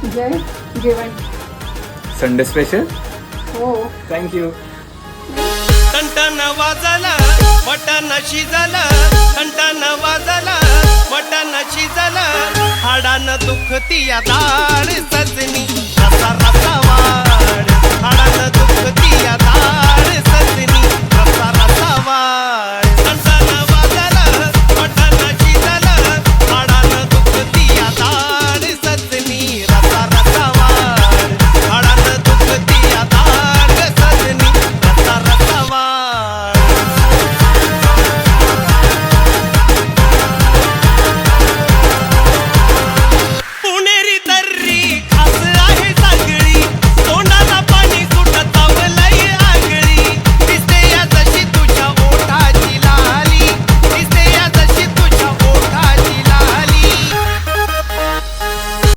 जय जेवण. Sunday special. हो. Thank you. Ton वाजला मटन शिजला, टन वाजला मटन शिजला, हाडान दुखती या डाळ सजनी.